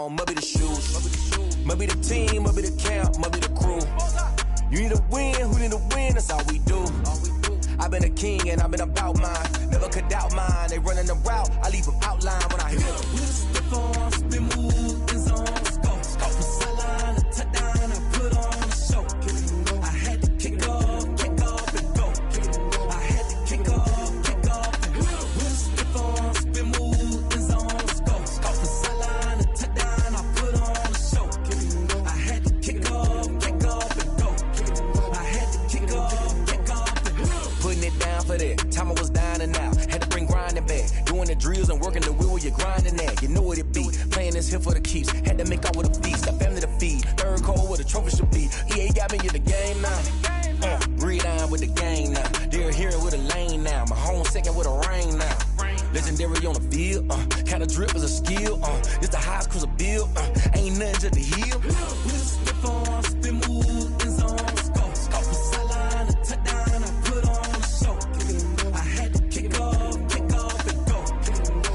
on, must be the shoes. Must be the team, must be the camp, must be the crew. You need a win, who need a win, that's all we do. I've been a king and I've been about mine. Never could doubt mine, they running the route, I leave them outline when I hit them. Step on, spin move, in zone, scope. From sideline to touchdown, I put on a show. I had to kick off and go. I had to kick off and go. Step on, spin move, in zone, scope. From sideline to touchdown, I put on a show. I had to kick off and go. I had to kick off and go. Putting it down for that. Time I was down and out. Had to bring grinding back. Doing the drills and working the wheel where you're grinding at. You know what it be. Playing this here for the keeps. Had to make out with a feast. A family to feed. Third cold where the trophy should be. EA got me in the game now. Breathe on with the game now. They're hearing with a lane now. My home second with a rain now. Legendary on the field. Kind of drip is a skill. It's the highest cruiser bill. Ain't nothing just to heal. Step on, spin move, in zone, scope. From sideline to touchdown, I put on a show. I had to kick off and go.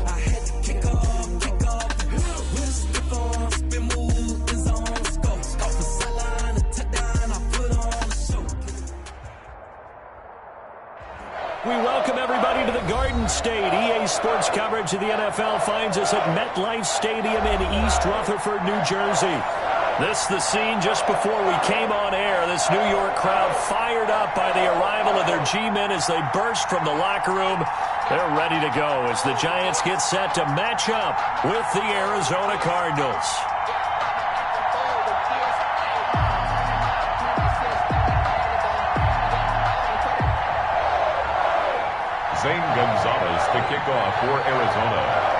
I had to kick off and go. Step on, spin move, in zone, scope. From sideline to touchdown, I put on a show. We welcome everybody to the Garden State. EA Sports coverage of the NFL finds us at MetLife Stadium in East Rutherford, New Jersey. This the scene just before we came on air. This New York crowd fired up by the arrival of their G-men as they burst from the locker room. They're ready to go as the Giants get set to match up with the Arizona Cardinals. Zane Gonzalez to kick off for Arizona.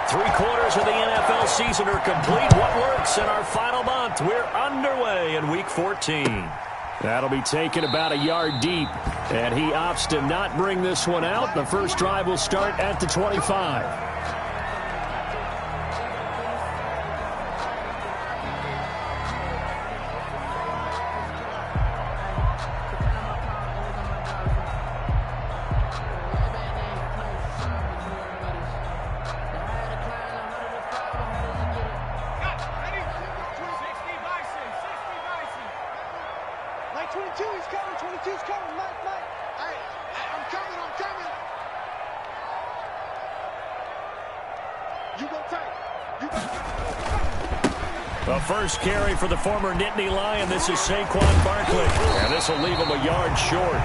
3/4 of the NFL season are complete. What works in our final month? We're underway in Week 14. That'll be taken about a yard deep, and he opts to not bring this one out. The first drive will start at the 25. The first carry for the former Nittany Lion. This is Saquon Barkley. And this will leave him a yard short.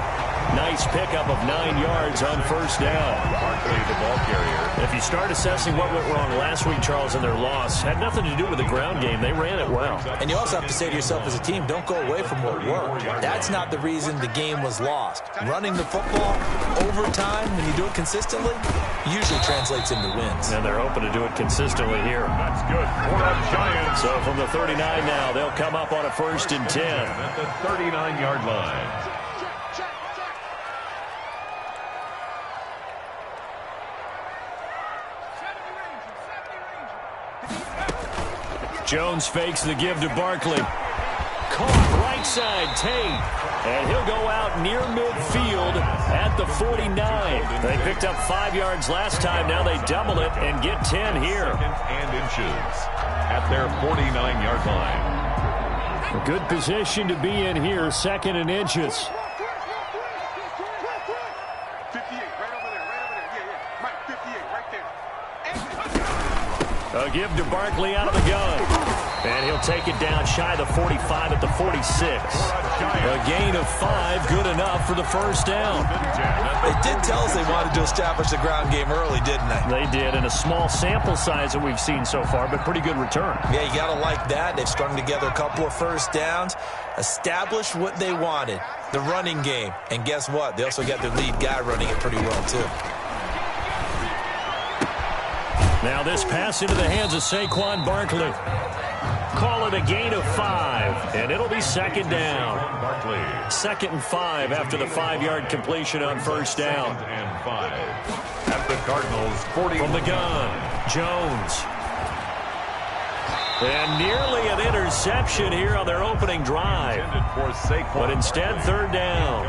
Nice pickup of 9 yards on first down. Barkley, the ball carrier. If you start assessing what went wrong last week, Charles, in their loss, had nothing to do with the ground game. They ran it well. And you also have to say to yourself as a team, don't go away from what worked. That's not the reason the game was lost. Running the football overtime, when you do it consistently, usually translates into wins. And they're hoping to do it consistently here. That's good for the Giants. So from the 39 now, they'll come up on a 1st and 10. At the 39-yard line. Jones fakes the give to Barkley. Caught right side, Tate. And he'll go out near midfield at the 49. They picked up 5 yards last time. Now they double it and get 10 here. 2nd and inches at their 49-yard line. A good position to be in here, 2nd and inches. 58, right over there. Yeah. Mike, 58, right there. A give to Barkley out of the gun. And he'll take it down shy of the 45 at the 46. A gain of 5, good enough for the first down. They did tell us they wanted to establish the ground game early, didn't they? They did, in a small sample size that we've seen so far, but pretty good return. Yeah, you got to like that. They've strung together a couple of first downs, established what they wanted, the running game. And guess what? They also got their lead guy running it pretty well, too. Now this pass into the hands of Saquon Barkley. Call it a gain of 5, and it'll be 2nd down. 2nd and 5 after the 5-yard completion on first down. 2nd and 5 at the Cardinals' 40. From the gun, Jones. And nearly an interception here on their opening drive. But instead, 3rd down.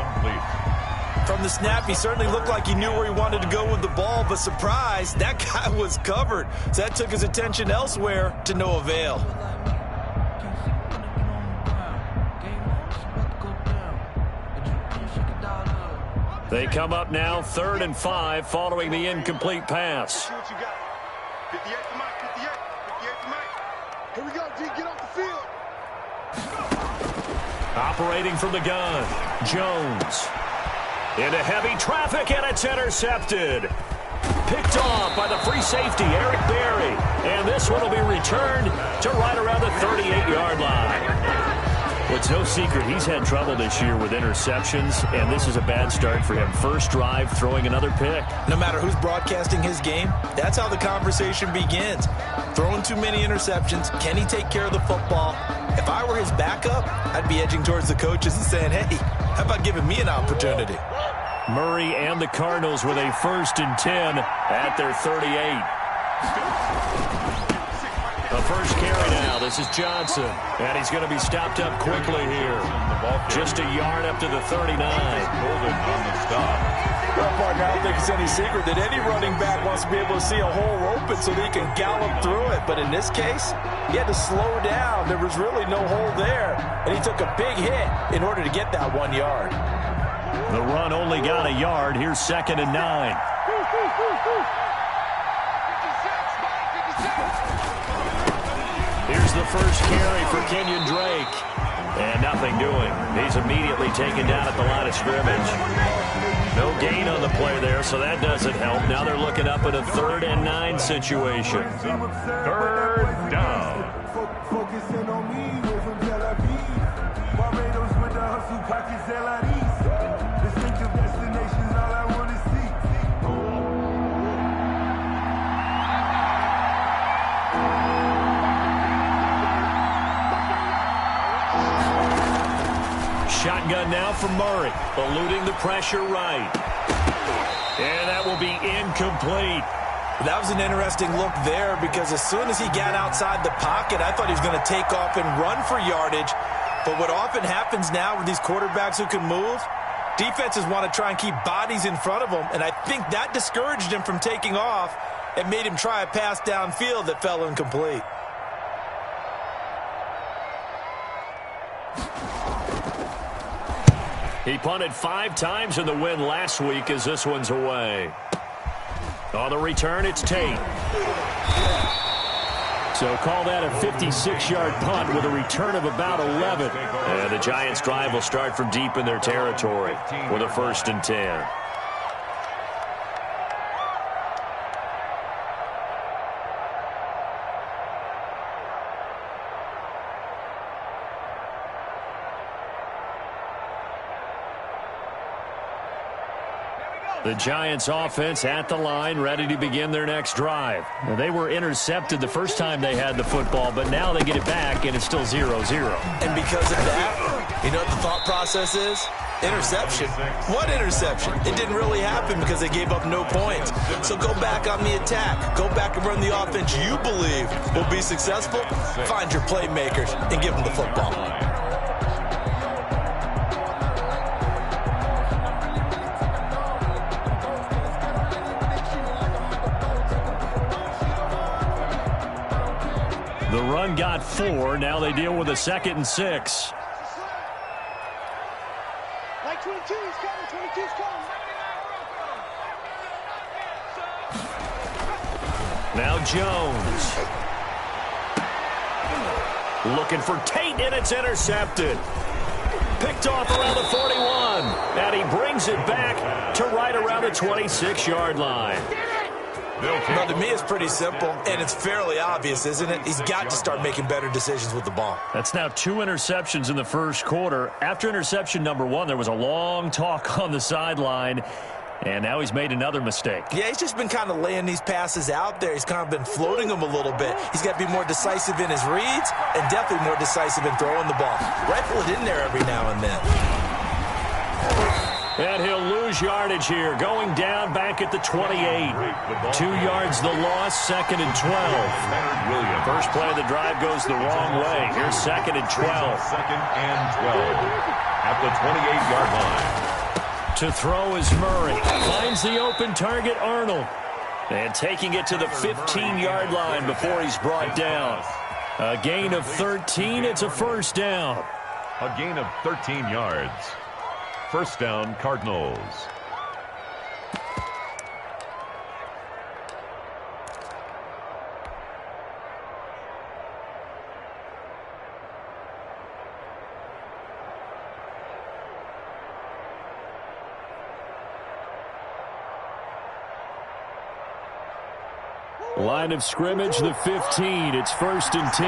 From the snap, he certainly looked like he knew where he wanted to go with the ball, but surprise, that guy was covered. So that took his attention elsewhere to no avail. They come up now 3rd and 5 following the incomplete pass. See what you got. 58 for Mike, 58. 58 for Mike. Here we go, D. Get off the field. Operating from the gun, Jones. Into heavy traffic, and it's intercepted. Picked off by the free safety, Eric Berry. And this one will be returned to right around the 38-yard line. Well, it's no secret he's had trouble this year with interceptions, and this is a bad start for him. First drive, throwing another pick. No matter who's broadcasting his game, that's how the conversation begins. Throwing too many interceptions, can he take care of the football? If I were his backup, I'd be edging towards the coaches and saying, hey, how about giving me an opportunity? Murray and the Cardinals with a 1st and 10 at their 38. The first carry now. This is Johnson. And he's going to be stopped up quickly here. Just a yard up to the 39. Well, partner, I don't think it's any secret that any running back wants to be able to see a hole open so that he can gallop through it. But in this case, he had to slow down. There was really no hole there. And he took a big hit in order to get that 1 yard. The run only got a yard. Here's 2nd and 9. Here's the first carry for Kenyon Drake. And nothing doing. He's immediately taken down at the line of scrimmage. No gain on the play there, so that doesn't help. Now they're looking up at a 3rd and 9 situation. 3rd down. Focusing on me, we're from Tel Aviv. Barbados with the hustle pockets, distinctive destinations, all I want to see. Shotgun now from Murray, eluding the pressure right. And that will be incomplete. That was an interesting look there because as soon as he got outside the pocket, I thought he was going to take off and run for yardage. But what often happens now with these quarterbacks who can move, defenses want to try and keep bodies in front of them, and I think that discouraged him from taking off and made him try a pass downfield that fell incomplete. He punted 5 times in the win last week as this one's away. On the return, it's Tate. So call that a 56-yard punt with a return of about 11. And the Giants' drive will start from deep in their territory with a 1st and 10. The Giants offense at the line, ready to begin their next drive. Now, they were intercepted the first time they had the football, but now they get it back, and it's still 0-0. And because of that, you know what the thought process is? Interception. What interception? It didn't really happen because they gave up no points. So go back on the attack. Go back and run the offense you believe will be successful. Find your playmakers and give them the football. The run got 4. Now they deal with a 2nd and 6. Like 22's coming, 22's coming. Now Jones. Looking for Tate, and it's intercepted. Picked off around the 41. And he brings it back to right around the 26-yard line. Well, to me, it's pretty simple, and it's fairly obvious, isn't it? He's got to start making better decisions with the ball. That's now 2 interceptions in the first quarter. After interception number 1, there was a long talk on the sideline, and now he's made another mistake. Yeah, he's just been kind of laying these passes out there. He's kind of been floating them a little bit. He's got to be more decisive in his reads and definitely more decisive in throwing the ball. Rifle it in there every now and then. And he'll lose yardage here, going down back at the 28. 2 yards the loss, 2nd and 12. First play of the drive goes the wrong way. Here's 2nd and 12. 2nd and 12 at the 28-yard line. To throw is Murray. Finds the open target, Arnold. And taking it to the 15-yard line before he's brought down. A gain of 13. It's a first down. A gain of 13 yards. First down, Cardinals. Line of scrimmage, the 15. It's first and 10.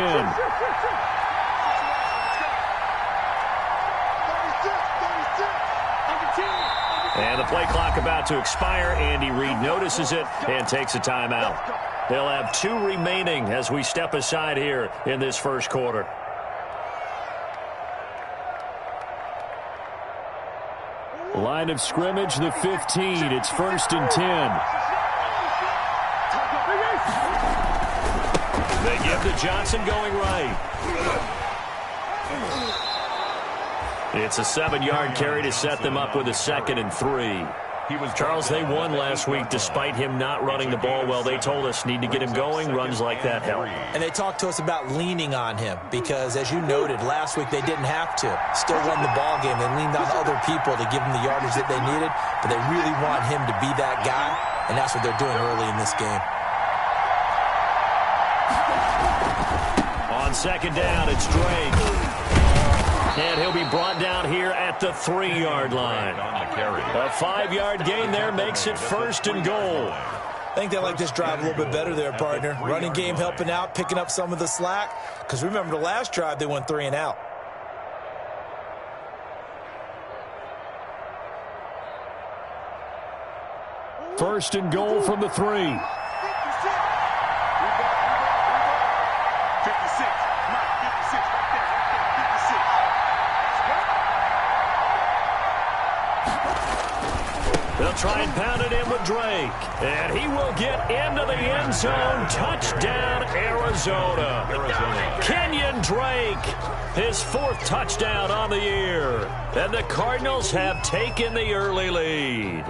And the play clock about to expire. Andy Reid notices it and takes a timeout. They'll have 2 remaining as we step aside here in this first quarter. Line of scrimmage, the 15. It's first and 10. They give to Johnson going right. It's a 7-yard carry to set them up with a 2nd and 3. Charles, they won last week despite him not running the ball well. They told us need to get him going. Runs like that help. And they talked to us about leaning on him because, as you noted, last week they didn't have to. Still won the ball game. They leaned on other people to give him the yardage that they needed, but they really want him to be that guy, and that's what they're doing early in this game. On second down, it's Drake. And he'll be brought down here at the 3-yard line. A 5-yard gain there makes it first and goal. I think they like this drive a little bit better there, partner. Running game helping out, picking up some of the slack. Because remember, the last drive, they went 3 and out. First and goal from the 3. They'll try and pound it in with Drake. And he will get into the end zone. Touchdown, Arizona. Kenyon Drake, his 4th touchdown on the year. And the Cardinals have taken the early lead.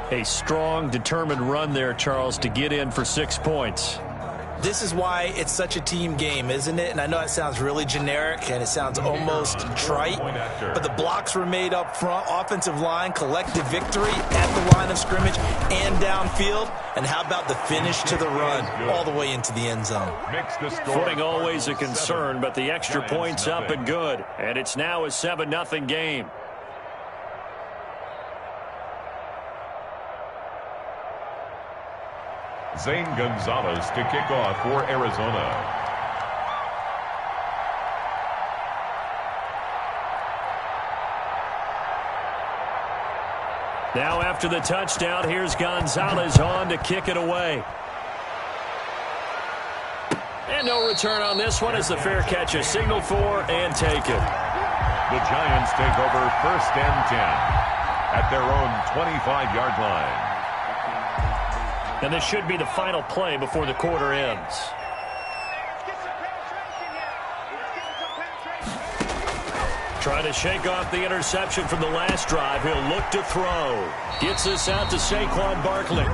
A strong, determined run there, Charles, to get in for 6 points. This is why it's such a team game, isn't it? And I know it sounds really generic and it sounds almost trite, but the blocks were made up front. Offensive line, collective victory at the line of scrimmage and downfield. And how about the finish to the run all the way into the end zone? Footing always a concern, but the extra points up and good. And it's now a 7-0 game. Zane Gonzalez to kick off for Arizona. Now after the touchdown, here's Gonzalez on to kick it away. And no return on this one as the fair catch is signaled for and taken. The Giants take over first and 10 at their own 25-yard line. And this should be the final play before the quarter ends. Trying to shake off the interception from the last drive. He'll look to throw. Gets this out to Saquon Barkley.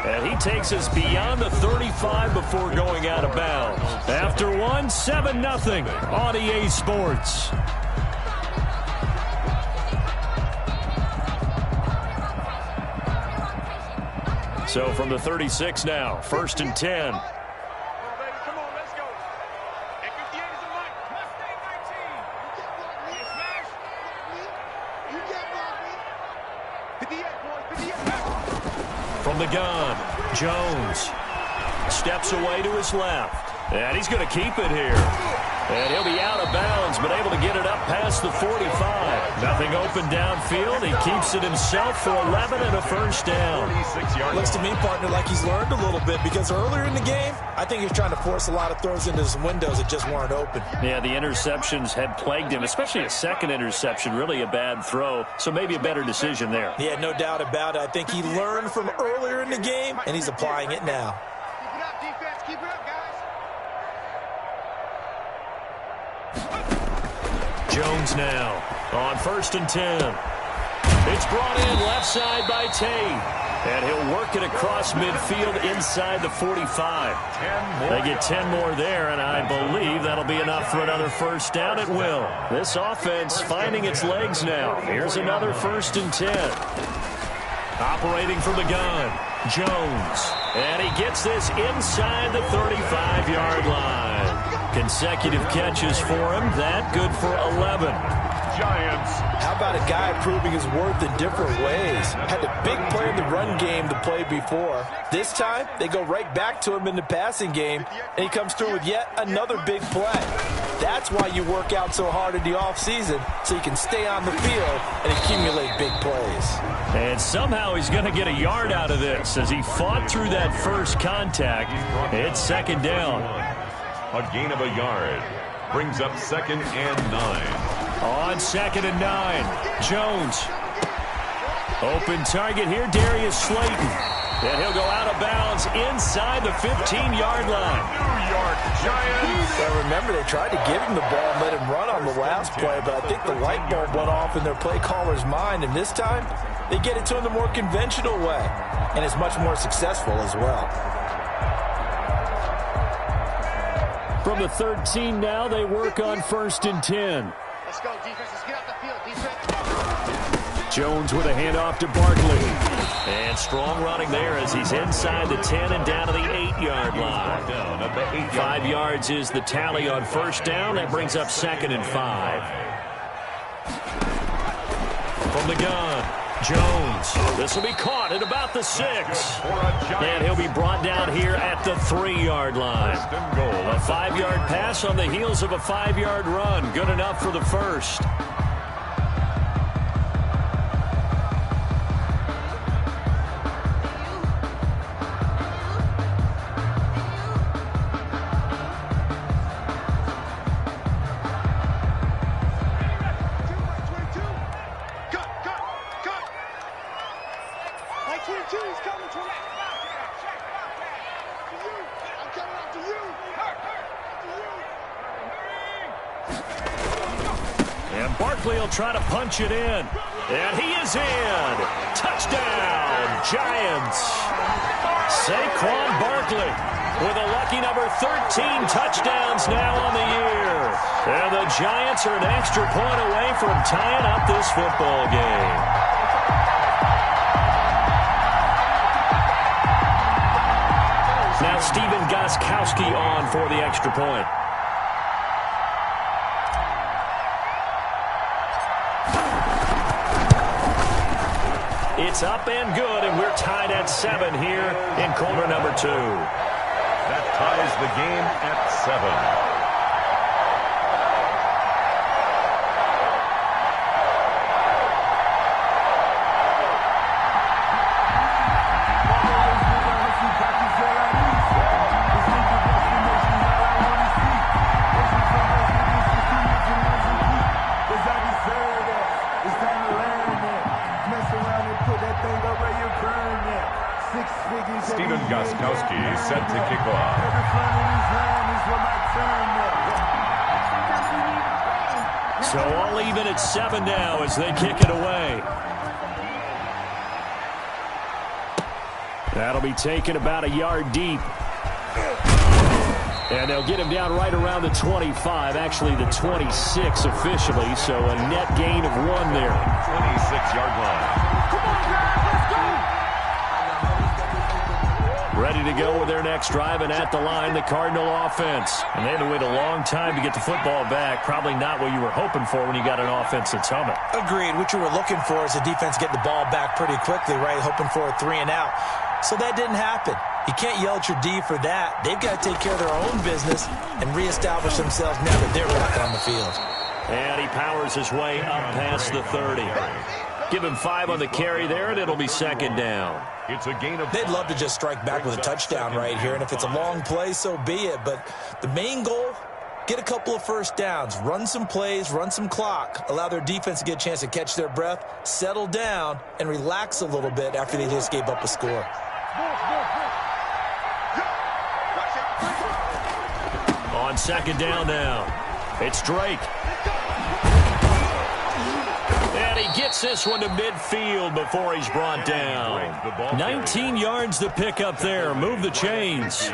And he takes us beyond the 35 before going out of bounds. After one, 7-0 on EA Sports. So from the 36 now, first and 10. From the gun, Jones steps away to his left. And he's going to keep it here. And he'll be out of bounds, but able to get it up past the 45. Nothing open downfield. He keeps it himself for 11 and a first down. Looks to me, partner, like he's learned a little bit because earlier in the game, I think he was trying to force a lot of throws into some windows that just weren't open. Yeah, the interceptions had plagued him, especially a second interception, really a bad throw. So maybe a better decision there. Yeah, no doubt about it. I think he learned from earlier in the game, and he's applying it now. Keep it up, defense. Keep it up, guys. Jones now on first and 10. It's brought in left side by Tate. And he'll work it across midfield inside the 45. They get 10 more there, and I believe that'll be enough for another first down. It will. This offense finding its legs now. Here's another 1st and 10. Operating from the gun, Jones. And he gets this inside the 35-yard line. Consecutive catches for him. That good for 11. Giants. How about a guy proving his worth in different ways? Had a big play in the run game to play before. This time, they go right back to him in the passing game, and he comes through with yet another big play. That's why you work out so hard in the offseason, so you can stay on the field and accumulate big plays. And somehow he's going to get a yard out of this as he fought through that first contact. It's 2nd down. A gain of a yard. Brings up 2nd and 9. On 2nd and 9, Jones. Open target here, Darius Slayton. And he'll go out of bounds inside the 15-yard line. New York Giants. Well, remember, they tried to give him the ball and let him run on the last play, but I think the light bulb went off in their play caller's mind, and this time they get it to him the more conventional way, and it's much more successful as well. From the 13 now, they work on 1st and 10. Let's go, defense. Let's get out the field, defense. Jones with a handoff to Barkley. And strong running there as he's inside the 10 and down to the 8-yard line. 5 yards is the tally on 1st down. That brings up 2nd and 5. From the gun, Jones. This will be caught at about the 6. And he'll be brought down here at the 3-yard line. A 5-yard pass on the heels of a 5-yard run. Good enough for the first. And Barkley will try to punch it in. And he is in. Touchdown, Giants. Saquon Barkley with a lucky number 13 touchdowns now on the year. And the Giants are an extra point away from tying up this football game. Now Stephen Gostkowski on for the extra point. It's up and good, and we're tied at 7 here in quarter number 2. That ties the game at 7. Stephen Gostkowski set to kick off. So all even at 7 now as they kick it away. That'll be taken about a yard deep. And they'll get him down right around the 25, actually the 26 officially, so a net gain of 1 there. 26-yard line. Ready to go with their next drive, and at the line, the Cardinal offense. And they had to wait a long time to get the football back. Probably not what you were hoping for when you got an offense that's humming. Agreed. What you were looking for is the defense get the ball back pretty quickly, right? Hoping for a 3 and out. So that didn't happen. You can't yell at your D for that. They've got to take care of their own business and reestablish themselves now that they're back on the field. And he powers his way up past the 30. Give him 5 on the carry there, and it'll be 2nd down. It's a gain of... They'd love to just strike back with a touchdown right here, and if it's a long play, so be it. But the main goal, get a couple of first downs, run some plays, run some clock, allow their defense to get a chance to catch their breath, settle down, and relax a little bit after they just gave up a score. On 2nd down now, it's Drake. And he gets this one to midfield before he's brought down. 19 yards to pick up there. Move the chains.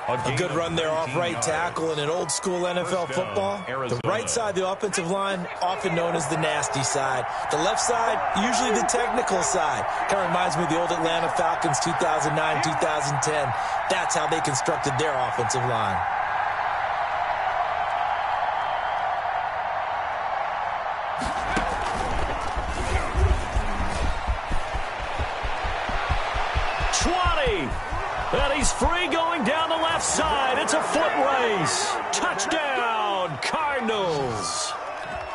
A good run there off right tackle in an old-school NFL football. The right side of the offensive line, often known as the nasty side. The left side, usually the technical side. Kind of reminds me of the old Atlanta Falcons 2009, 2010. That's how they constructed their offensive line. And he's free going down the left side. It's a foot race. Touchdown, Cardinals.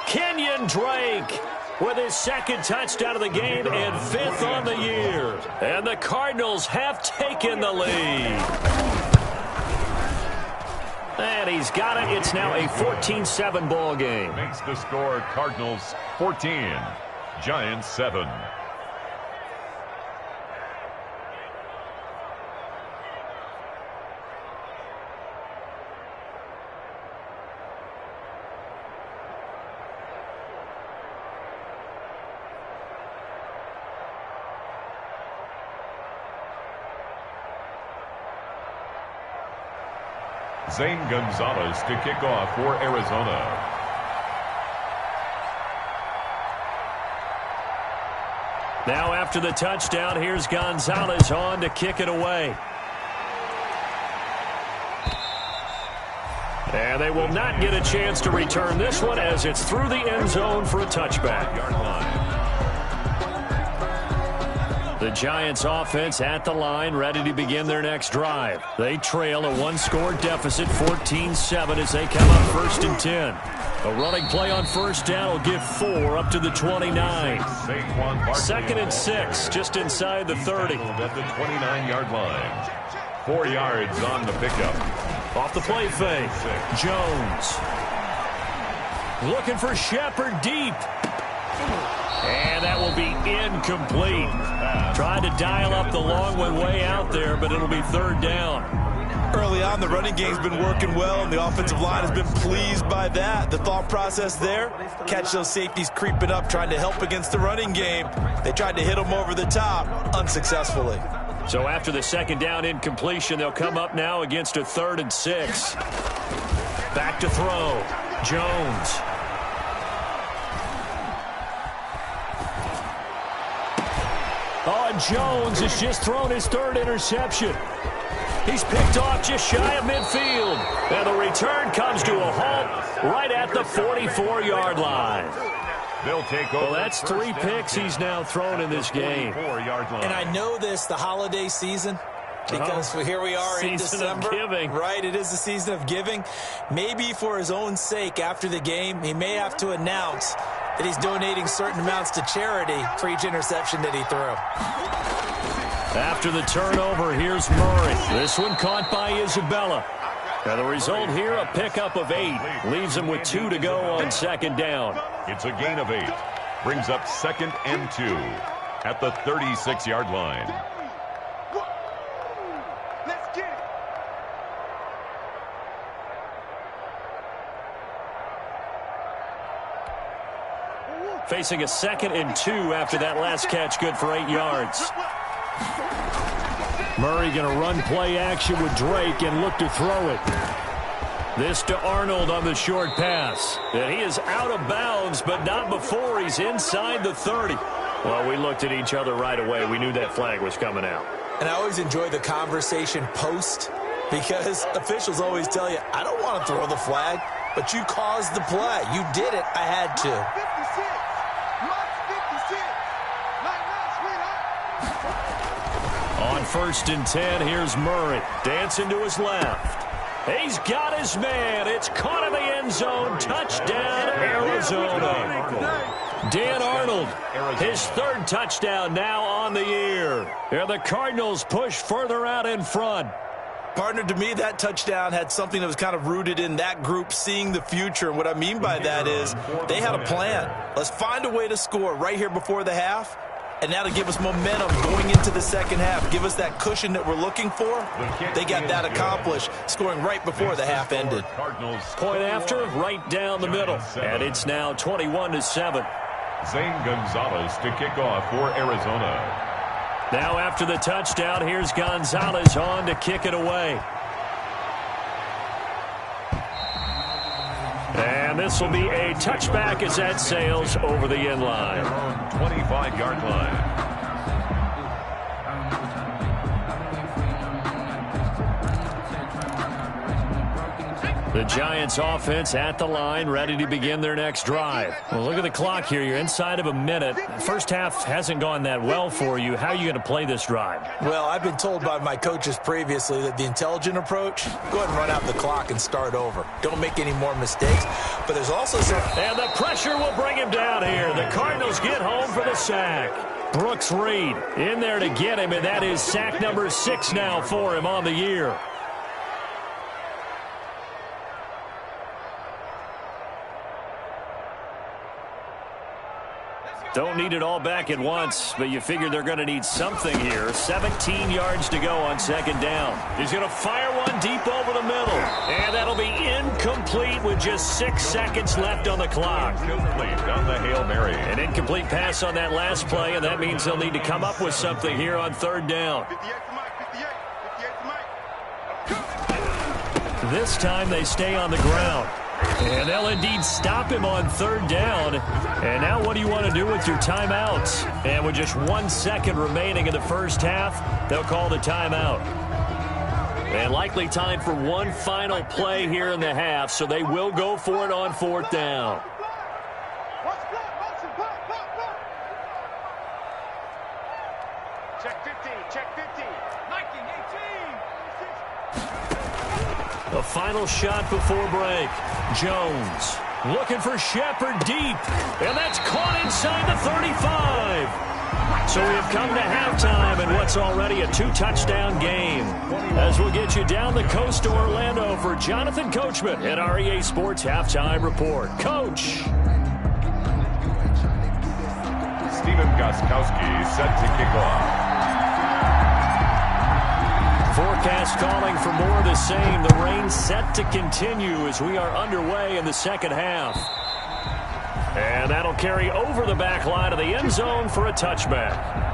Kenyon Drake with his second touchdown of the game and fifth on the year. And the Cardinals have taken the lead. And he's got it. It's now a 14-7 ball game. Makes the score Cardinals 14, Giants 7. Zane Gonzalez to kick off for Arizona. Now after the touchdown, here's Gonzalez on to kick it away. And they will not get a chance to return this one as it's through the end zone for a touchback. Yard line. The Giants offense at the line, ready to begin their next drive. They trail a one-score deficit, 14-7, as they come up 1st and 10. A running play on first down will give 4 up to the 29. 2nd and 6, just inside the 30. At the 29-yard line. 4 yards on the pickup. Off the play fake, Jones. Looking for Shepard deep. And that will be incomplete. Tried to dial up the long one way out there, but it'll be 3rd down. Early on, the running game's been working well, and the offensive line has been pleased by that. The thought process there, catch those safeties creeping up, trying to help against the running game. They tried to hit them over the top, unsuccessfully. So after the 2nd down incompletion, they'll come up now against a 3rd and 6. Back to throw. Jones. Oh, and Jones has just thrown his 3rd interception. He's picked off just shy of midfield. And the return comes to a halt right at the 44-yard line. They'll take over. Well, that's 3 picks he's now thrown in this game. And I know this, the holiday season, because here we are in December. Of giving. Right, it is the season of giving. Maybe for his own sake after the game, he may have to announce that he's donating certain amounts to charity for each interception that he threw. After the turnover, here's Murray. This one caught by Isabella. And the result here, a pickup of 8. Leaves him with 2 to go on 2nd down. It's a gain of 8. Brings up 2nd and 2 at the 36-yard line. Let's get it. Facing a 2nd and 2 after that last catch, good for 8 yards. Murray going to run play action with Drake and look to throw it. This to Arnold on the short pass. And he is out of bounds, but not before he's inside the 30. Well, we looked at each other right away. We knew that flag was coming out. And I always enjoy the conversation post, because officials always tell you, I don't want to throw the flag, but you caused the play. You did it. I had to. 56. On 1st and 10, here's Murray. Dancing to his left. He's got his man. It's caught in the end zone. Touchdown, Arizona. Dan Arnold, his 3rd touchdown now on the year. And the Cardinals push further out in front. Partner, to me, that touchdown had something that was kind of rooted in that group seeing the future. And what I mean by that is they had a plan. Let's find a way to score right here before the half. And that'll give us momentum going into the 2nd half. Give us that cushion that we're looking for. They got that accomplished, scoring right before the half ended. Point after, right down the middle. And it's now 21-7. Zane Gonzalez to kick off for Arizona. Now after the touchdown, here's Gonzalez on to kick it away. And this will be a touchback as that sails over the end line. Their own 25-yard line. The Giants offense at the line, ready to begin their next drive. Well, look at the clock here. You're inside of a minute. The first half hasn't gone that well for you. How are you going to play this drive? Well, I've been told by my coaches previously that the intelligent approach, go ahead and run out the clock and start over. Don't make any more mistakes. But there's also some... And the pressure will bring him down here. The Cardinals get home for the sack. Brooks Reed in there to get him, and that is sack number 6 now for him on the year. Don't need it all back at once, but you figure they're going to need something here. 17 yards to go on second down. He's going to fire one deep over the middle. And that'll be incomplete with just 6 seconds left on the clock. Incomplete on the Hail Mary. An incomplete pass on that last play, and that means they'll need to come up with something here on third down. 58 to Mike. This time they stay on the ground. And they'll indeed stop him on third down. And now what do you want to do with your timeouts? And with just 1 second remaining in the first half, they'll call the timeout. And likely time for one final play here in the half, so they will go for it on fourth down. Check 15, check 15. 19, 18. The final shot before break. Jones looking for Shepard deep. And that's caught inside the 35. So we have come to halftime in what's already a 2-touchdown game. As we'll get you down the coast to Orlando for Jonathan Coachman at our EA Sports Halftime Report. Coach. Steven Gostkowski set to kick off. Forecast calling for more of the same. The rain set to continue as we are underway in the second half. And that'll carry over the back line of the end zone for a touchback.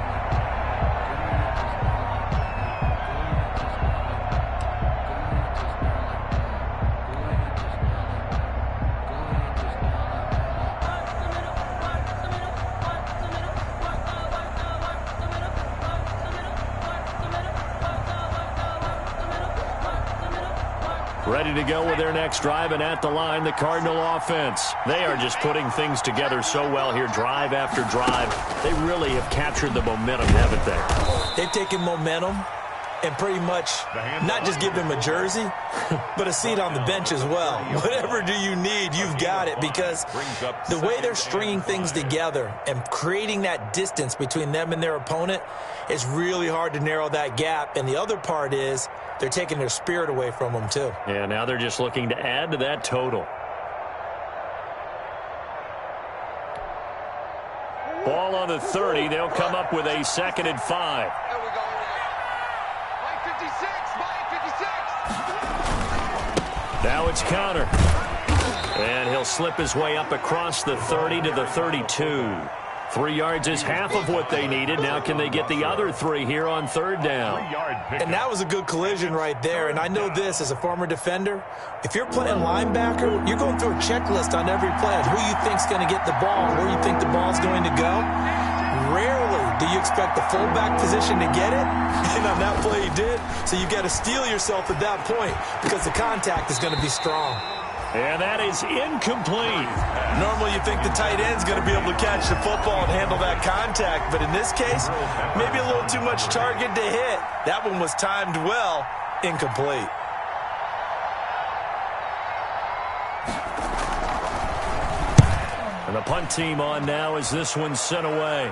Ready to go with their next drive, and at the line, the Cardinal offense. They are just putting things together so well here, drive after drive. They really have captured the momentum, haven't they? They've taken momentum and pretty much not just give them a jersey, but a seat on the bench as well. Whatever do you need, you've got it, because the way they're stringing things together and creating that distance between them and their opponent is really hard to narrow that gap. And the other part is they're taking their spirit away from them, too. Yeah, now they're just looking to add to that total. Ball on the 30. They'll come up with a 2nd and 5. There we go. Mike 56, Mike 56. Now it's Counter. And he'll slip his way up across the 30 to the 32. 3 yards is half of what they needed. Now can they get the other 3 here on third down? And that was a good collision right there. And I know this as a former defender. If you're playing linebacker, you're going through a checklist on every play on who you think's going to get the ball, where you think the ball's going to go. Rarely do you expect the fullback position to get it. And on that play he did. So you've got to steel yourself at that point because the contact is going to be strong. And that is incomplete. Normally you think the tight end's going to be able to catch the football and handle that contact, but in this case, maybe a little too much target to hit. That one was timed well, incomplete. And the punt team on now as this one's sent away.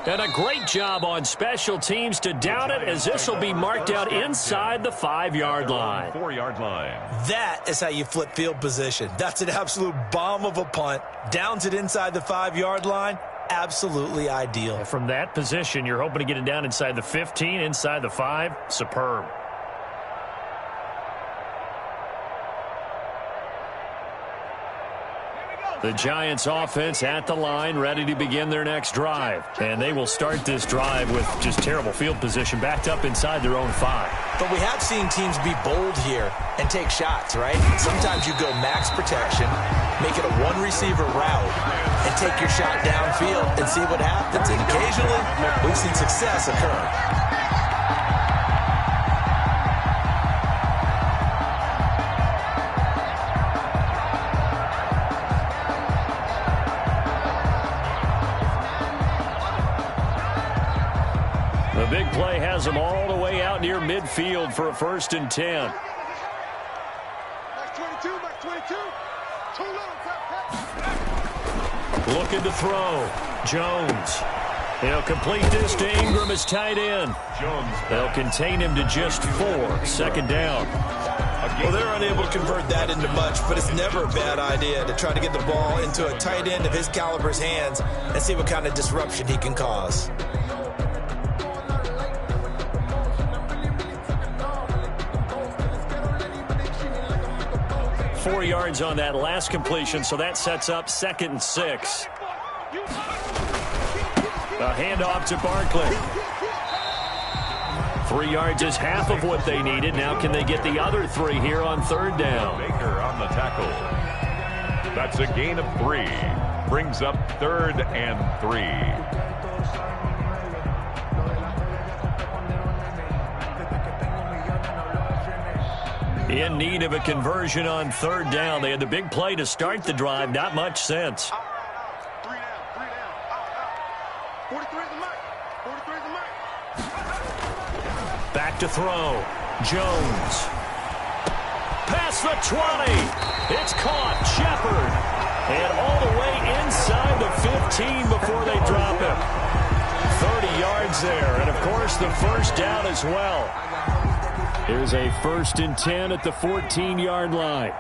And a great job on special teams to down it, as this will be marked out inside the 5-yard line. 4-yard line. That is how you flip field position. That's an absolute bomb of a punt. Downs it inside the 5-yard line. Absolutely ideal. And from that position, you're hoping to get it down inside the 15, inside the 5. Superb. The Giants offense at the line, ready to begin their next drive. And they will start this drive with just terrible field position, backed up inside their own 5. But we have seen teams be bold here and take shots, right? Sometimes you go max protection, make it a one-receiver route, and take your shot downfield and see what happens. And occasionally, we've seen success occur. The big play has them all the way out near midfield for a 1st and 10. Looking to throw. Jones. He'll complete this to Ingram, his tight end. They'll contain him to just 4. 2nd down. Well, they're unable to convert that into much, but it's never a bad idea to try to get the ball into a tight end of his caliber's hands and see what kind of disruption he can cause. 4 yards on that last completion, so that sets up 2nd and 6. A handoff to Barkley. 3 yards is half of what they needed. Now can they get the other 3 here on 3rd down? Baker on the tackle. That's a gain of 3. Brings up 3rd and 3. In need of a conversion on 3rd down. They had the big play to start the drive. Not much sense. 3 down. 43 is the mark. 43 is the mark. Back to throw. Jones. Past the 20. It's caught. Shepard. And all the way inside the 15 before they drop him. 30 yards there. And, of course, the 1st down as well. Here's a 1st and 10 at the 14-yard line.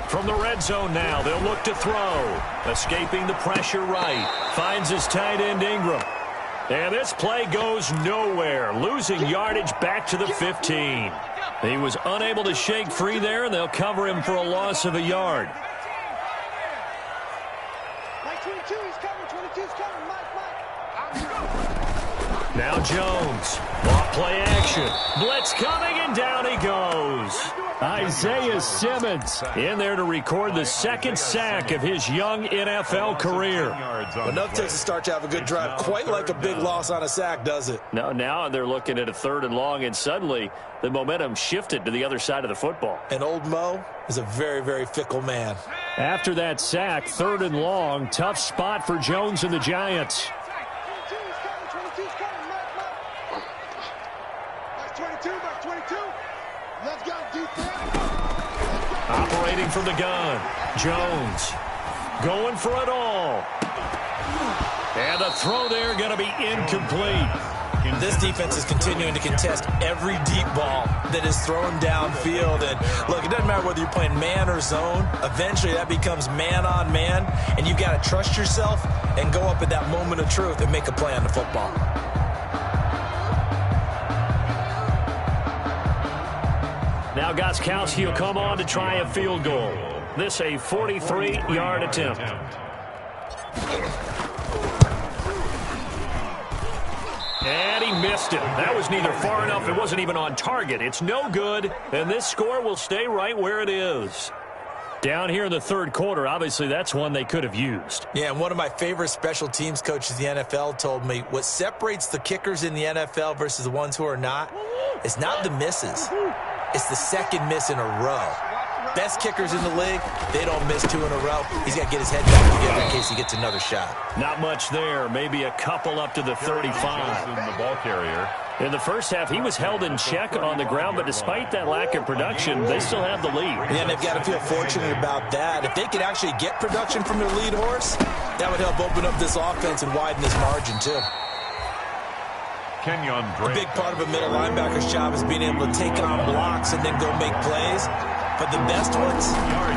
From the red zone now, they'll look to throw. Escaping the pressure right. Finds his tight end Ingram. And this play goes nowhere. Losing yardage back to the 15. He was unable to shake free there, and they'll cover him for a loss of a yard. Mike 22, he's coming. 22's coming. Mike. Now Jones. Off play action. Blitz coming, and down he goes. Isaiah Simmons in there to record the 2nd sack of his young NFL career. Enough takes a start to have a good drive. Quite like a big loss on a sack, does it? Now they're looking at a 3rd and long, and suddenly the momentum shifted to the other side of the football. And old Mo is a very, very fickle man. After that sack, 3rd and long, tough spot for Jones and the Giants. 22's coming. Mike 22. Let's go, defense. Operating from the gun. Jones going for it all. And the throw there going to be incomplete. This defense is continuing to contest every deep ball that is thrown downfield. And look, it doesn't matter whether you're playing man or zone. Eventually that becomes man on man. And you've got to trust yourself and go up at that moment of truth and make a play on the football. Now Gostkowski will come on to try a field goal. This a 43-yard attempt. And he missed it. That was neither far enough. It wasn't even on target. It's no good, and this score will stay right where it is. Down here in the 3rd quarter, obviously that's one they could have used. Yeah, and one of my favorite special teams coaches in the NFL told me what separates the kickers in the NFL versus the ones who are not is not the misses. It's the 2nd miss in a row. Best kickers in the league, they don't miss 2 in a row. He's got to get his head back together in case he gets another shot. Not much there. Maybe a couple up to the 35. The ball carrier. In the first half, he was held in check on the ground, but despite that lack of production, they still have the lead. Yeah, and they've got to feel fortunate about that. If they could actually get production from their lead horse, that would help open up this offense and widen this margin, too. A big part of a middle linebacker's job is being able to take on blocks and then go make plays. But the best ones,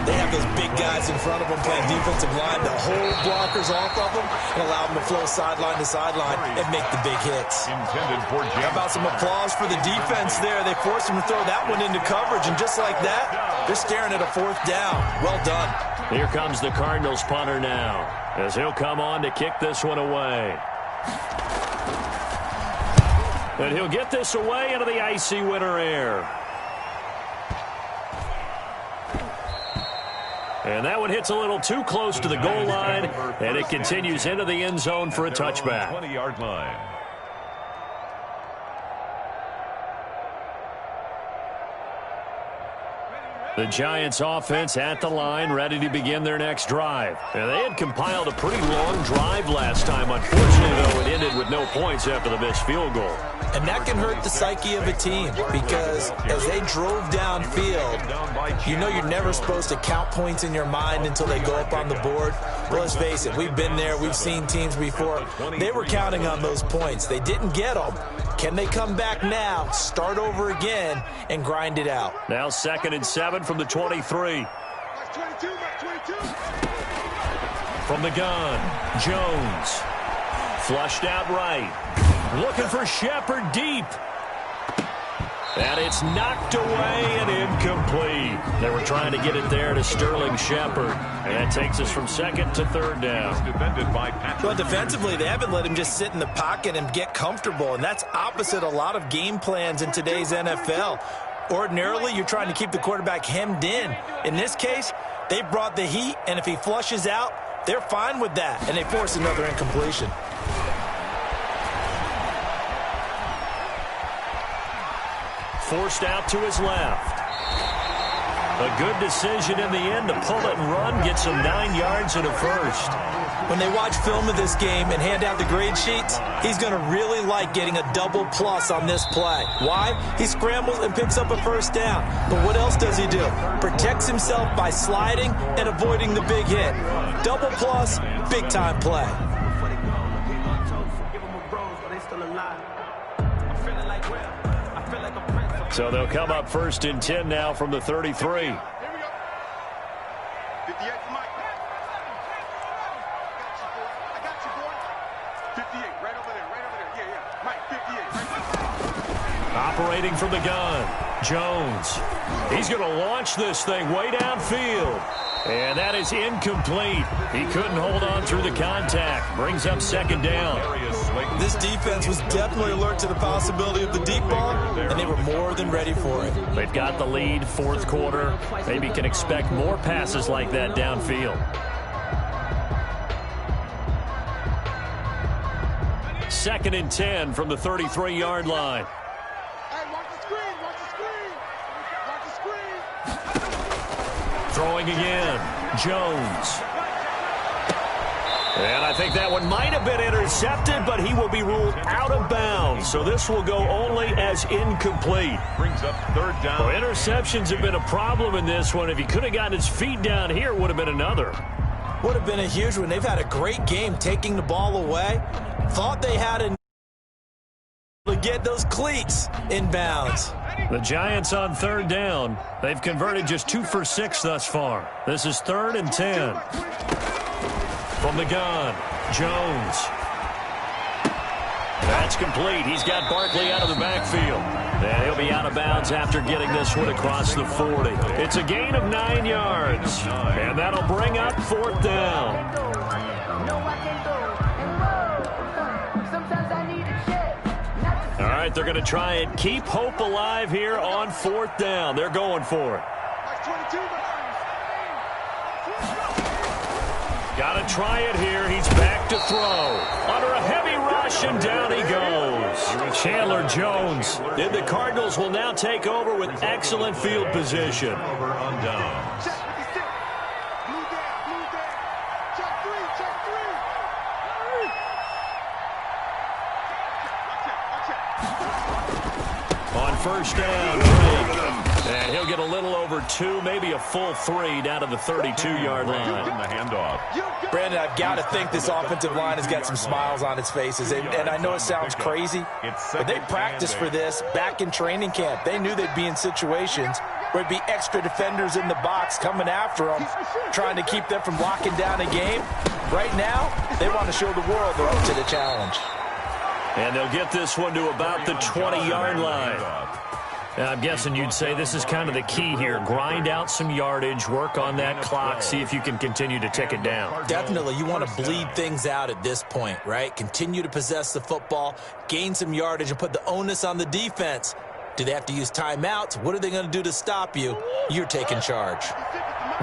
they have those big guys in front of them playing defensive line to hold blockers off of them and allow them to flow sideline to sideline and make the big hits. How about some applause for the defense there? They forced him to throw that one into coverage, and just like that, they're staring at a 4th down. Well done. Here comes the Cardinals punter now, as he'll come on to kick this one away. And he'll get this away into the icy winter air. And that one hits a little too close to the goal line, and it continues into the end zone for a touchback. 20-yard line. The Giants offense at the line, ready to begin their next drive. And they had compiled a pretty long drive last time. Unfortunately, though, it ended with no points after the missed field goal. And that can hurt the psyche of a team, because as they drove downfield, you know you're never supposed to count points in your mind until they go up on the board. Well, let's face it, we've been there. We've seen teams before. They were counting on those points. They didn't get them. Can they come back now, start over again, and grind it out? Now 2nd and 7 from the 23. From the gun, Jones. Flushed out right. Looking for Shepard deep. And it's knocked away and incomplete. They were trying to get it there to Sterling Shepard. And that takes us from 2nd to 3rd down. Well, defensively, they haven't let him just sit in the pocket and get comfortable. And that's opposite a lot of game plans in today's NFL. Ordinarily, you're trying to keep the quarterback hemmed in. In this case, they brought the heat, and if he flushes out, they're fine with that. And they force another incompletion. Forced out to his left. A good decision in the end to pull it and run, get some 9 yards and a first. When they watch film of this game and hand out the grade sheets, he's going to really like getting a double plus on this play. Why? He scrambles and picks up a first down. But what else does he do? Protects himself by sliding and avoiding the big hit. Double plus, big-time play. So they'll come up 1st and 10 now from the 33. Here we go. 58 for Mike. I got you, boy. 58, right over there. Yeah. Mike, 58. Right. Operating from the gun, Jones. He's going to launch this thing way downfield. And that is incomplete. He couldn't hold on through the contact. Brings up 2nd down. This defense was definitely alert to the possibility of the deep ball, and they were more than ready for it. They've got the lead, 4th quarter. Maybe can expect more passes like that downfield. 2nd and 10 from the 33-yard line. Hey, watch the screen. Watch the screen. Throwing again, Jones. And I think that one might have been intercepted, but he will be ruled out of bounds. So this will go only as incomplete. Brings up 3rd down. Well, interceptions have been a problem in this one. If he could have gotten his feet down here, it would have been another. Would have been a huge one. They've had a great game taking the ball away. Thought they had a to get those cleats in bounds. The Giants on 3rd down. They've converted just 2 for 6 thus far. This is 3rd and 10. From the gun, Jones. That's complete. He's got Barkley out of the backfield. And he'll be out of bounds after getting this one across the 40. It's a gain of 9 yards. And that'll bring up 4th down. All right, they're going to try and keep hope alive here on 4th down. They're going for it. Got to try it here. He's back to throw. Under a heavy rush, and down he goes. Chandler Jones. And the Cardinals will now take over with excellent field position. Over on downs. On 1st down, Drake. And he'll get a little over 2, maybe a full 3 down to the 32-yard line. The handoff. Brandon, I've got to think this offensive line has got some smiles on its faces. And I know it sounds crazy, but they practiced for this back in training camp. They knew they'd be in situations where there'd be extra defenders in the box coming after them, trying to keep them from locking down a game. Right now, they want to show the world they're up to the challenge. And they'll get this one to about the 20-yard line. Now, I'm guessing you'd say this is kind of the key here. Grind out some yardage, work on that clock, see if you can continue to tick it down. Definitely. You want to bleed things out at this point, right? Continue to possess the football, gain some yardage, and put the onus on the defense. Do they have to use timeouts? What are they going to do to stop you? You're taking charge.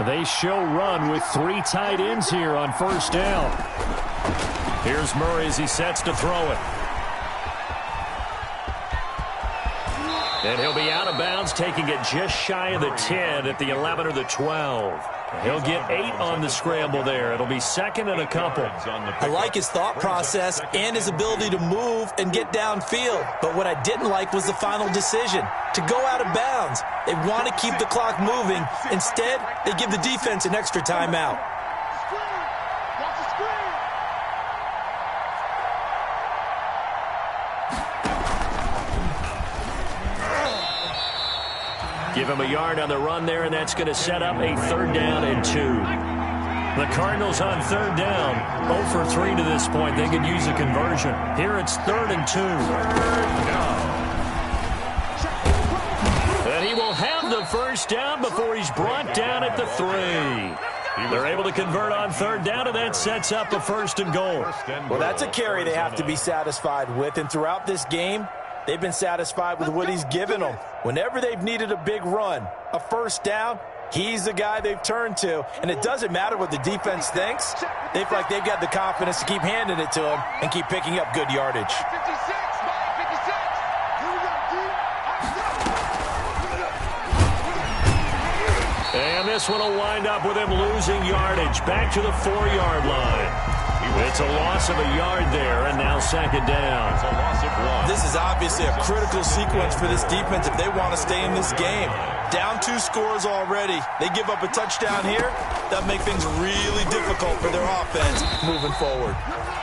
They show run with 3 tight ends here on first down. Here's Murray as he sets to throw it. And he'll be out of bounds, taking it just shy of the 10 at the 11 or the 12. He'll get 8 on the scramble there. It'll be second and a couple. I like his thought process and his ability to move and get downfield. But what I didn't like was the final decision, to go out of bounds. They want to keep the clock moving. Instead, they give the defense an extra timeout. Give him a yard on the run there, and that's going to set up a 3rd down and 2. The Cardinals on 3rd down, 0 for 3 to this point. They could use a conversion. Here it's 3rd and 2. And he will have the first down before he's brought down at the 3. They're able to convert on 3rd down, and that sets up a 1st and goal. Well, that's a carry they have to be satisfied with, and throughout this game, they've been satisfied with what he's given them. Whenever they've needed a big run, a 1st down, he's the guy they've turned to. And it doesn't matter what the defense thinks. They feel like they've got the confidence to keep handing it to him and keep picking up good yardage. And this one will wind up with him losing yardage. Back to the 4-yard line. It's a loss of a yard there, and now 2nd down. It's a loss of 1. This is obviously a critical sequence for this defense if they want to stay in this game. Down 2 scores already. They give up a touchdown here. That'll make things really difficult for their offense moving forward.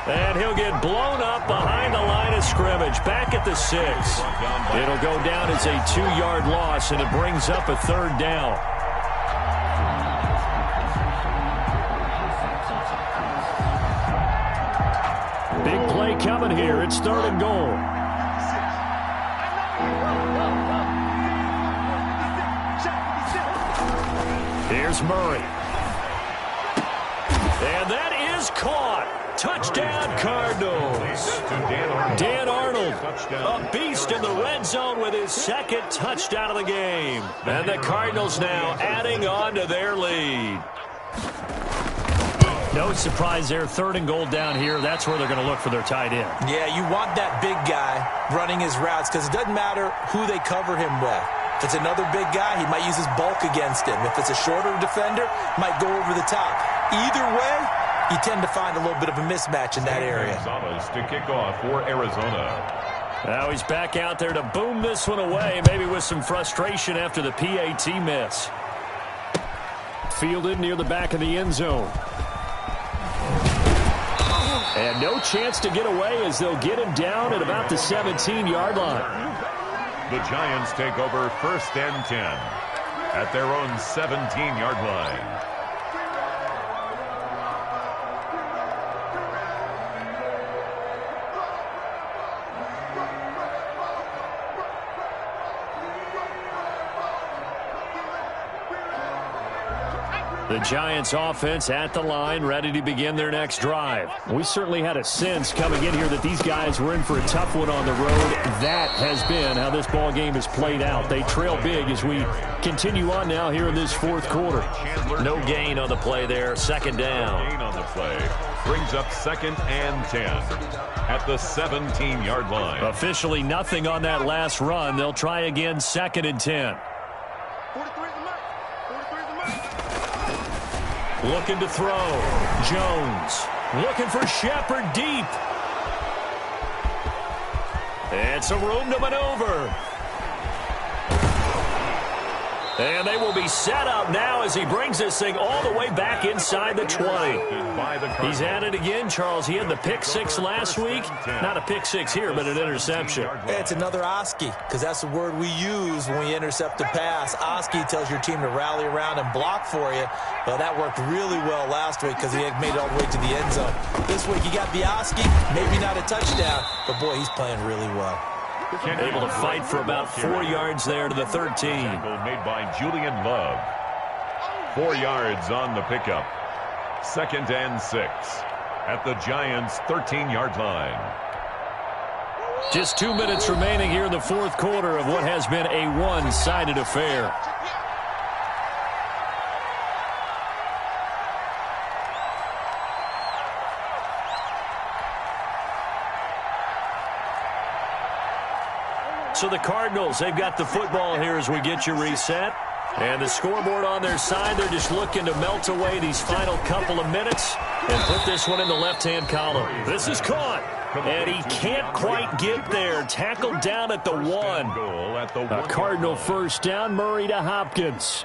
And he'll get blown up behind the line of scrimmage, back at the 6. It'll go down as a 2-yard loss, and it brings up a 3rd down. Big play coming here. It's 3rd and goal. Here's Murray. And that is caught. Touchdown, Cardinals. Dan Arnold, a beast in the red zone with his 2nd touchdown of the game. And the Cardinals now adding on to their lead. No surprise there, 3rd and goal down here. That's where they're going to look for their tight end. Yeah, you want that big guy running his routes because it doesn't matter who they cover him with. If it's another big guy, he might use his bulk against him. If it's a shorter defender, might go over the top. Either way, you tend to find a little bit of a mismatch in that area. To kick off for Arizona. Now he's back out there to boom this one away, maybe with some frustration after the PAT miss. Fielded near the back of the end zone. And no chance to get away as they'll get him down at about the 17-yard line. The Giants take over 1st and 10 at their own 17-yard line. The Giants offense at the line, ready to begin their next drive. We certainly had a sense coming in here that these guys were in for a tough one on the road. That has been how this ball game has played out. They trail big as we continue on now here in this 4th quarter. No gain on the play there, 2nd down. Gain on the play brings up 2nd and 10 at the 17-yard line. Officially nothing on that last run. They'll try again, 2nd and 10. Looking to throw. Jones. Looking for Shepard deep. It's a room to maneuver. And they will be set up now as he brings this thing all the way back inside the 20. He's at it again, Charles. He had the pick 6 last week. Not a pick 6 here, but an interception. Yeah, it's another Oski, because that's the word we use when we intercept a pass. Oski tells your team to rally around and block for you. Well, that worked really well last week because he had made it all the way to the end zone. This week he got the Oski, maybe not a touchdown, but boy, he's playing really well. Able to fight for about 4 yards there to the 13. Made by Julian Love. 4 yards on the pickup. 2nd and 6 at the Giants' 13-yard line. Just 2 minutes remaining here in the fourth quarter of what has been a one-sided affair. So the Cardinals, they've got the football here as we get you reset. And the scoreboard on their side, they're just looking to melt away these final couple of minutes and put this one in the left-hand column. This is caught, and he can't quite get there. Tackled down at the 1. A Cardinal first down, Murray to Hopkins.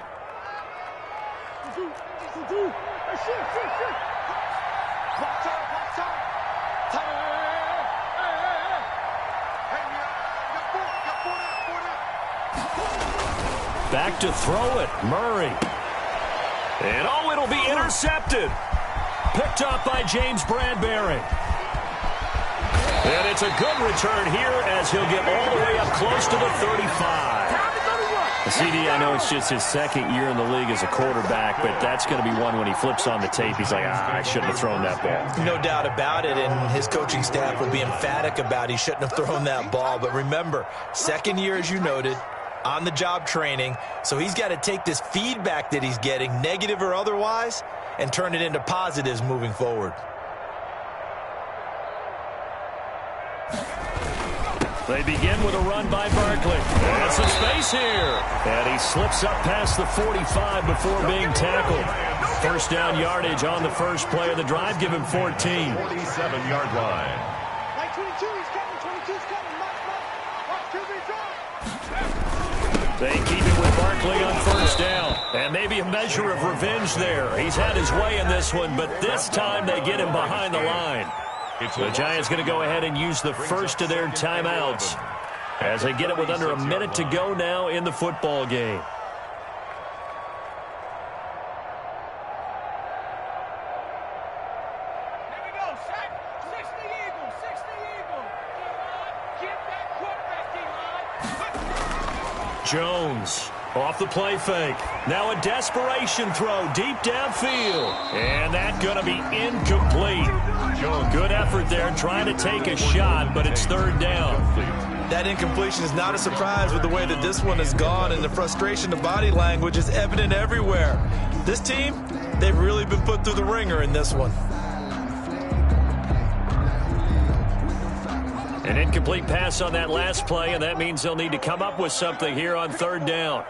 Back to throw it, Murray. And oh, it'll be intercepted. Picked up by James Bradbury. And it's a good return here as he'll get all the way up close to the 35. CD, I know it's just his second year in the league as a quarterback, but that's going to be one when he flips on the tape. He's like, I shouldn't have thrown that ball. No doubt about it, and his coaching staff will be emphatic about he shouldn't have thrown that ball. But remember, second year, as you noted, on-the-job training, so he's got to take this feedback that he's getting, negative or otherwise, and turn it into positives moving forward. They begin with a run by Barkley. And some space here. And he slips up past the 45 before being tackled. First down yardage on the first play of the drive. Give him 14. 47-yard line. Like 22, he's coming. 22's coming. Watch QB drop. They keep it with Barkley on first down. And maybe a measure of revenge there. He's had his way in this one, but this time they get him behind the line. The Giants going to go ahead and use the first of their timeouts as they get it with under a minute to go now in the football game. Here we go, Shaq. 60 Eagles. 60 Eagles. Get that quarterback, D-line. Jones off the play fake. Now a desperation throw deep downfield. And that's going to be incomplete. Good effort there trying to take a shot, but it's third down. That incompletion is not a surprise with the way that this one has gone, and the frustration of body language is evident everywhere. This team, they've really been put through the ringer in this one. An incomplete pass on that last play, and that means they'll need to come up with something here on third down.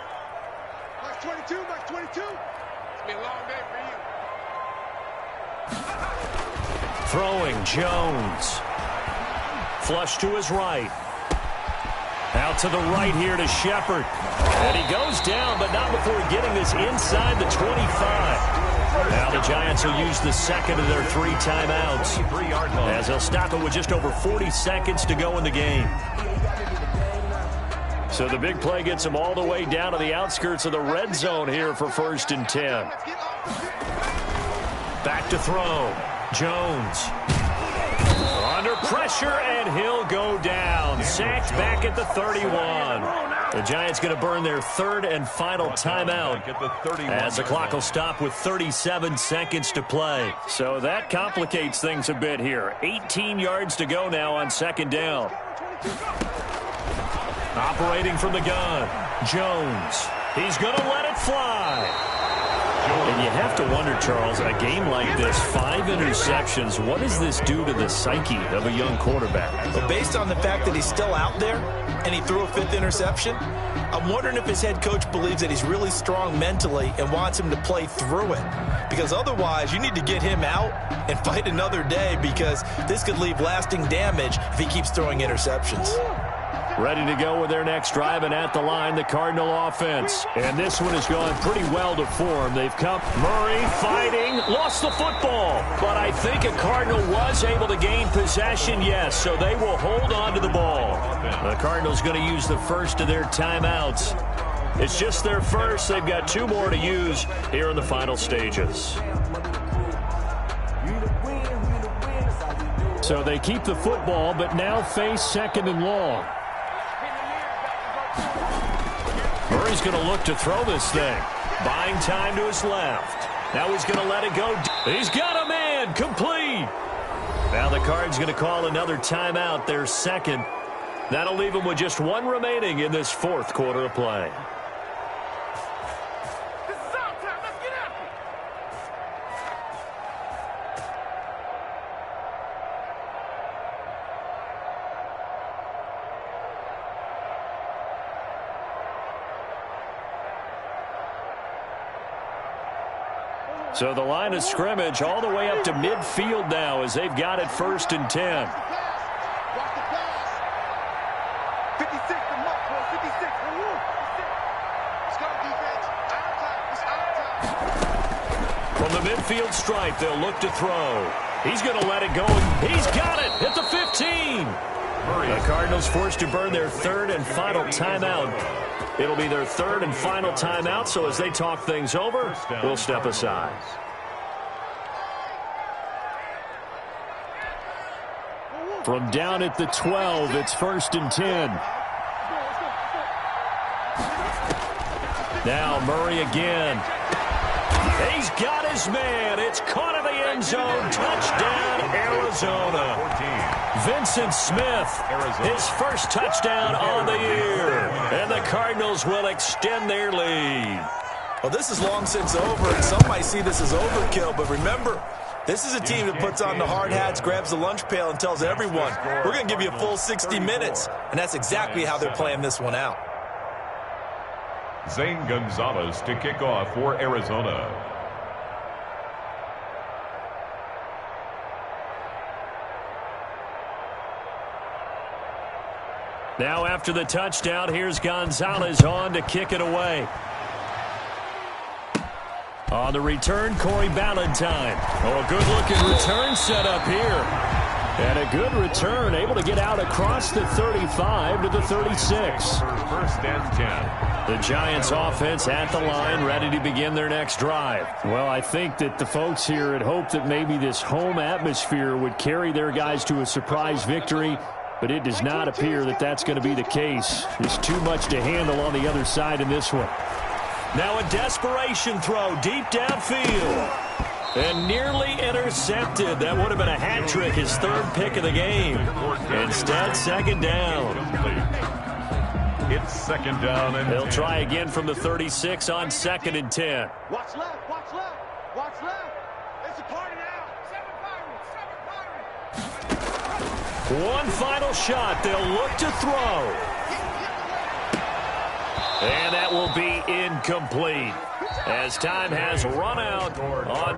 Mark 22, Mark 22. It's going to be a long day for you. Throwing, Jones. Flush to his right. Out to the right here to Shepard. And he goes down, but not before getting this inside the 25. Now the Giants will use the second of their 3 timeouts as they'll stop it with just over 40 seconds to go in the game. So the big play gets them all the way down to the outskirts of the red zone here for 1st and 10. Back to throw. Jones. Under pressure, and he'll go down. Sacked back at the 31. The Giants going to burn their 3rd and final timeout as the clock will stop with 37 seconds to play. So that complicates things a bit here. 18 yards to go now on 2nd down. Operating from the gun, Jones. He's going to let it fly. And you have to wonder, Charles, a game like this, 5 interceptions, what does this do to the psyche of a young quarterback? But based on the fact that he's still out there and he threw a 5th interception, I'm wondering if his head coach believes that he's really strong mentally and wants him to play through it. Because otherwise, you need to get him out and fight another day, because this could leave lasting damage if he keeps throwing interceptions. Ready to go with their next drive, and at the line, the Cardinal offense. And this one has gone pretty well to form. They've come. Murray fighting, lost the football. But I think a Cardinal was able to gain possession, yes, so they will hold on to the ball. The Cardinals going to use the first of their timeouts. It's just their first. They've got 2 more to use here in the final stages. So they keep the football, but now face 2nd and long. Murray's going to look to throw this thing. Buying time to his left. Now he's going to let it go. He's got a man. Complete. Now the Cards going to call another timeout, their second. That'll leave them with just 1 remaining in this 4th quarter of play. So the line of scrimmage all the way up to midfield now as they've got it 1st and 10. From the midfield stripe, they'll look to throw. He's going to let it go. He's got it at the 15. The Cardinals forced to burn their 3rd and final timeout. It'll be their 3rd and final timeout, so as they talk things over, we'll step aside. From down at the 12, it's 1st and 10. Now Murray again. He's got his man. It's caught in the end zone. Touchdown, Arizona. Vincent Smith, his first touchdown on the year. And the Cardinals will extend their lead. Well, this is long since over, and some might see this as overkill. But remember, this is a team that puts on the hard hats, grabs the lunch pail, and tells everyone, we're going to give you a full 60 minutes. And that's exactly how they're playing this one out. Zane Gonzalez to kick off for Arizona. Now after the touchdown, here's Gonzalez on to kick it away. On the return, Corey Ballantyne. Oh, a good-looking return set up here. And a good return, able to get out across the 35 to the 36. 1st and 10. The Giants offense at the line, ready to begin their next drive. Well, I think that the folks here had hoped that maybe this home atmosphere would carry their guys to a surprise victory, but it does not appear that that's going to be the case. There's too much to handle on the other side in this one. Now a desperation throw deep downfield. And nearly intercepted. That would have been a hat trick, his 3rd pick of the game. Instead, 2nd down. It's 2nd down. And they'll try again from the 36 on 2nd and 10. Watch left, watch left, watch left. It's a party now. 7 Pirates. One final shot. They'll look to throw. And that will be incomplete as time has run out on